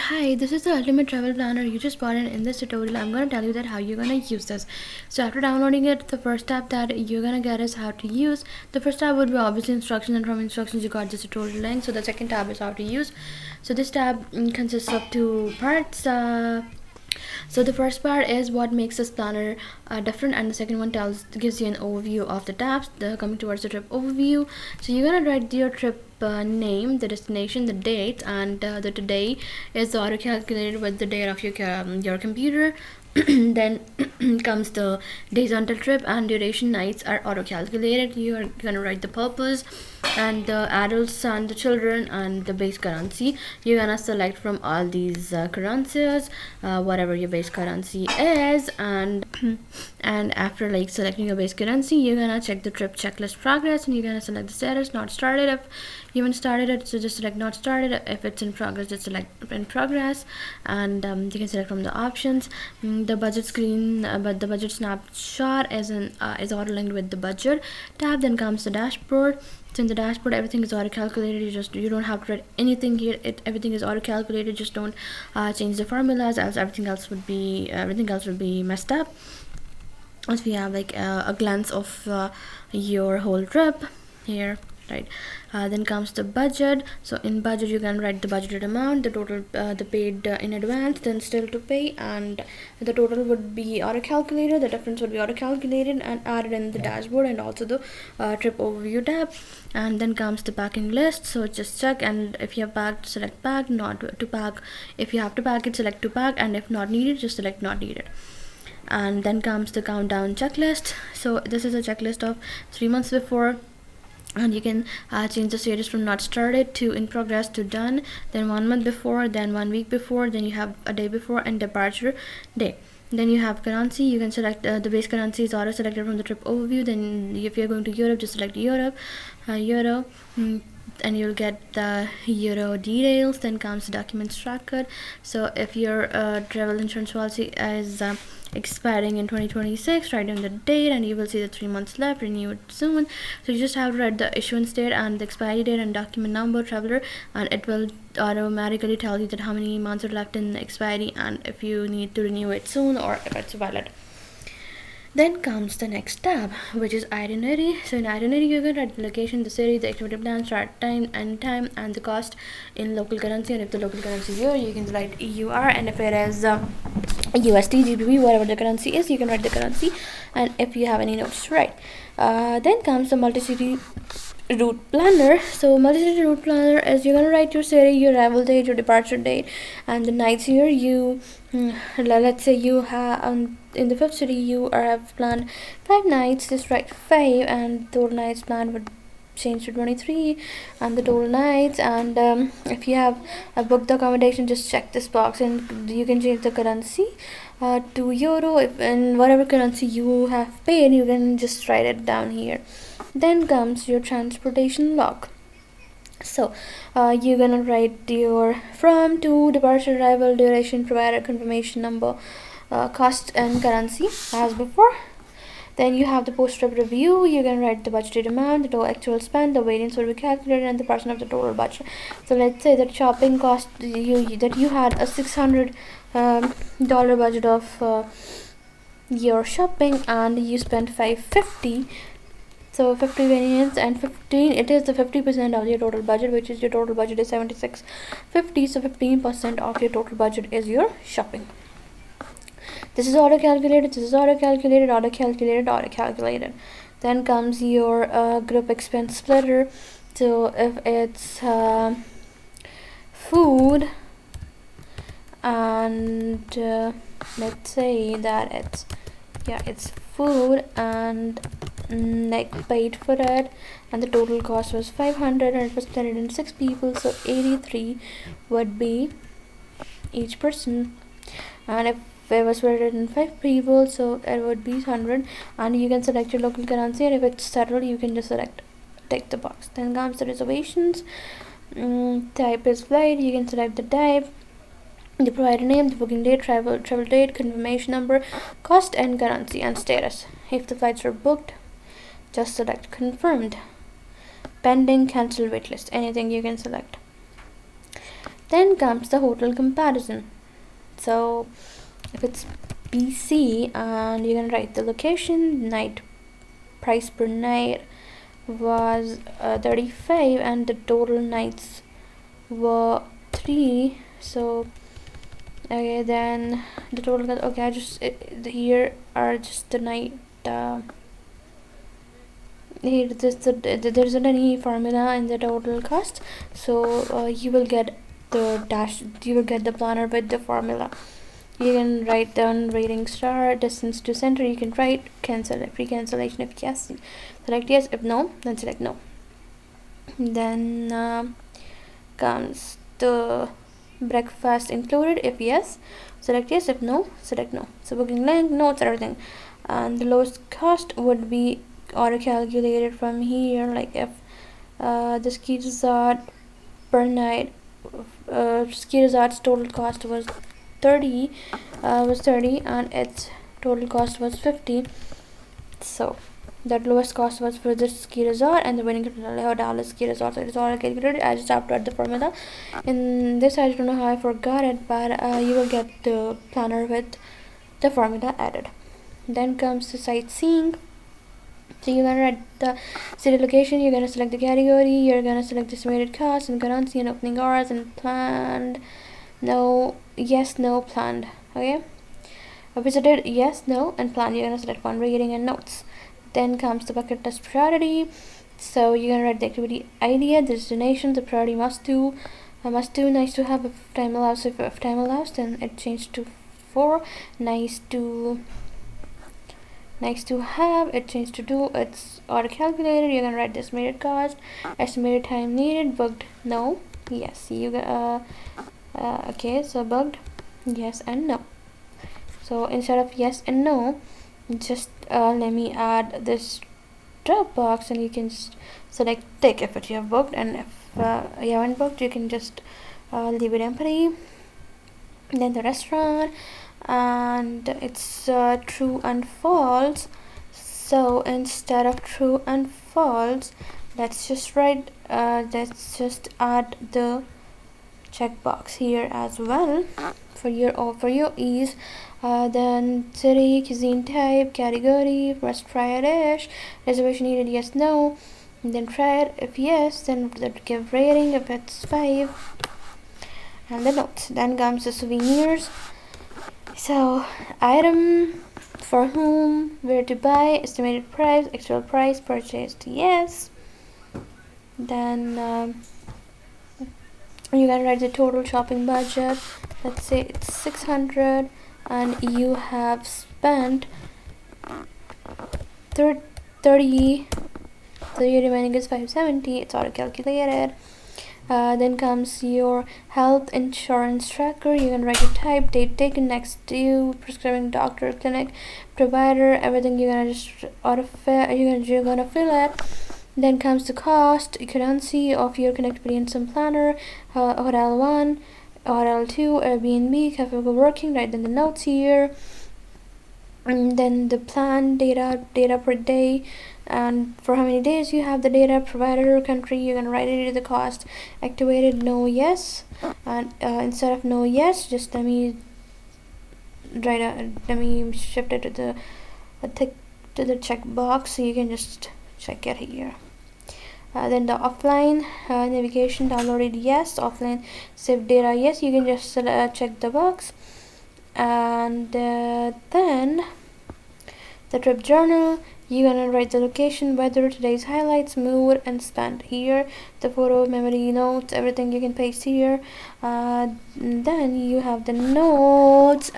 Hi, this is the Ultimate Travel Planner you just bought in this tutorial. I'm going to tell you that how you're going to use this. So after downloading it, the first tab that you're going to get is how to use. The first tab would be obviously instructions, and from instructions you got this tutorial link. So the second tab is how to use. So this tab consists of two parts. So the first part is what makes this planner different, and the second one gives you an overview of the tabs. Coming towards the trip overview, so you're gonna write your trip name, the destination, the date, and the today is auto calculated with the date of your computer. Then comes the days until trip, and duration nights are auto calculated. You are gonna write the purpose and the adults and the children and the base currency. You're gonna select from all these currencies whatever your base currency is, and and after like selecting your base currency, you're gonna check the trip checklist progress, and you're gonna select the status not started. If you haven't started it, so just select not started. If it's in progress, just select in progress, and you can select from the options. The budget screen, but the budget snapshot is auto linked with the budget tab. Then comes the dashboard. So in the dashboard, everything is auto calculated. You don't have to write anything here. Everything is auto calculated. Just don't change the formulas, else everything else would be messed up. As we have like a glance of your whole trip here, right? Then comes the budget. So in budget, you can write the budgeted amount, the total, the paid in advance, then still to pay, and the total would be auto calculated. The difference would be auto calculated and added in the dashboard, and also the trip overview tab. And then comes the packing list. So just check, and if you have packed, select pack, not to pack. If you have to pack it, select to pack, and if not needed, just select not needed. And then comes the countdown checklist. So this is a checklist of 3 months before, and you can change the status from not started to in progress to done, then 1 month before, then 1 week before, then you have a day before, and departure day. Then you have currency. You can select the base currency is auto selected from the trip overview. Then if you're going to Europe, just select Europe, euro, and you'll get the euro details. Then comes the documents tracker. So if your travel insurance policy is expiring in 2026, write in the date, and you will see the 3 months left, renew it soon. So you just have to write the issuance date and the expiry date and document number, traveler, and it will automatically tell you that how many months are left in the expiry, and if you need to renew it soon or if it's valid. Then comes the next tab, which is itinerary. So in itinerary, you can write the location, the city, the activity plan, start time, end time, and the cost in local currency. And if the local currency is euro, you can write EUR, and if it is USD, GBP, whatever the currency is, you can write the currency. And if you have any notes to write, then comes the multi-city route planner. So multi-city route planner is you're gonna write your city, your arrival date, your departure date, and the nights here. You let's say you have in the fifth city you have planned 5 nights, just write 5, and total nights planned would change to 23, and the total nights. And if you have booked the accommodation, just check this box, and you can change the currency to euro. If in whatever currency you have paid, you can just write it down here. Then comes your transportation log. So you're gonna write your from, to, departure, arrival, duration, provider, confirmation number, cost, and currency as before. Then you have the post-trip review. You can write the budgeted amount, the total actual spend, the variance will be calculated, and the percent of the total budget. So let's say that shopping cost that you had a $600 budget of your shopping, and you spent $550. So 50 variance and 15, it is the 50% of your total budget, which is your total budget is 7650. So 15% of your total budget is your shopping. This is auto calculated, this is auto calculated, auto calculated, auto calculated. Then comes your group expense splitter. So if it's food, and let's say that it's food, and like paid for it, and the total cost was 500, and it was split in 6 people, so 83 would be each person. And if it was split in 5 people, so it would be 100. And you can select your local currency, and if it's settled, you can just tick the box. Then comes the reservations. Type is flight. You can select the type, the provider name, the booking date, travel date, confirmation number, cost, and currency, and status. If the flights are booked, just select confirmed, pending, cancel, waitlist, anything you can select. Then comes the hotel comparison. So if it's BC and you're gonna write the location, night price per night was 35 and the total nights were 3. So okay, then the total, okay, I just here are just the night here there isn't any formula in the total cost, so you will get the planner with the formula. You can write down rating star, distance to center. You can write cancel, free cancellation. If yes, select yes. If no, then select no. Then comes the breakfast included. If yes, select yes. If no, select no. So booking link, notes, everything. And the lowest cost would be auto calculated from here. Like if the ski resort per night, ski resort's total cost was 30 and its total cost was 50. So that lowest cost was for this ski resort and the winning Dallas ski resort. So it's all calculated. I just have to add the formula. In this, I don't know how I forgot it, but you will get the planner with the formula added. Then comes the sightseeing. So you're gonna write the city location, you're gonna select the category, you're gonna select the estimated cost and currency and opening hours and planned. No, yes, no, planned. Okay, visited, yes, no, and planned. You're gonna select one, rating and notes. Then comes the bucket list priority. So you're gonna write the activity idea, the destination, the priority must do, nice to have. If time allows, if time allows, then it changed to 4. Nice to have, it changed to do. It's auto calculated. You're gonna write the estimated cost, estimated time needed, booked, no, yes. You okay, so booked, yes and no. So instead of yes and no, just let me add this drop box and you can just select tick if you have booked, and if you haven't booked, you can just leave it empty. Then the restaurant, and it's true and false. So instead of true and false, let's just write let's just add the checkbox here as well for your ease. Then city, cuisine type, category, must try a dish, reservation needed, yes, no. And then try it, if yes, then give rating if it's 5, and the notes. Then comes the souvenirs. So item, for whom, where to buy, estimated price, actual price, purchased, yes. Then you can write the total shopping budget. Let's say it's 600 and you have spent 30, so your remaining is 570. It's auto calculated. Then comes your health insurance tracker. You can write your type, date taken, next due, prescribing doctor, clinic, provider, everything. You're gonna just you're gonna fill it. Then comes the cost, currency of your connectivity and some planner, hotel 1, hotel 2, Airbnb, cafe working. Write then the notes here. And then the plan data per day, and for how many days you have the data, provider, country. You're gonna write it, the cost, activated, no, yes. And instead of no, yes, just let me shift it to the checkbox, so you can just check it here. Then the offline navigation, downloaded, yes. Offline save data, yes. You can just check the box. And then the trip journal, you're gonna write the location, weather, today's highlights, mood, and spend. Here the photo, memory, notes, everything you can paste here. Then you have the notes.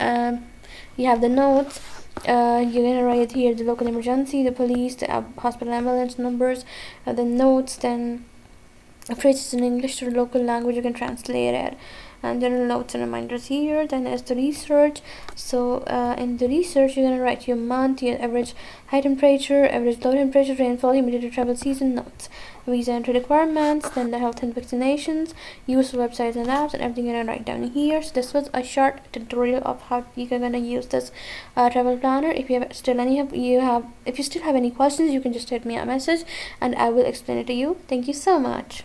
You're gonna write here the local emergency, the police, the hospital ambulance numbers, the notes. Then phrases in English to the local language, you can translate it. And then notes and reminders here. Then there's the research. So in the research, you're gonna write your month, your average high temperature, average low temperature, rainfall, humidity, travel season, notes, visa entry requirements, then the health and vaccinations, use of websites and apps, and everything you're gonna write down here. So this was a short tutorial of how you're gonna use this travel planner. If you still have any questions, you can just hit me a message and I will explain it to you. Thank you so much.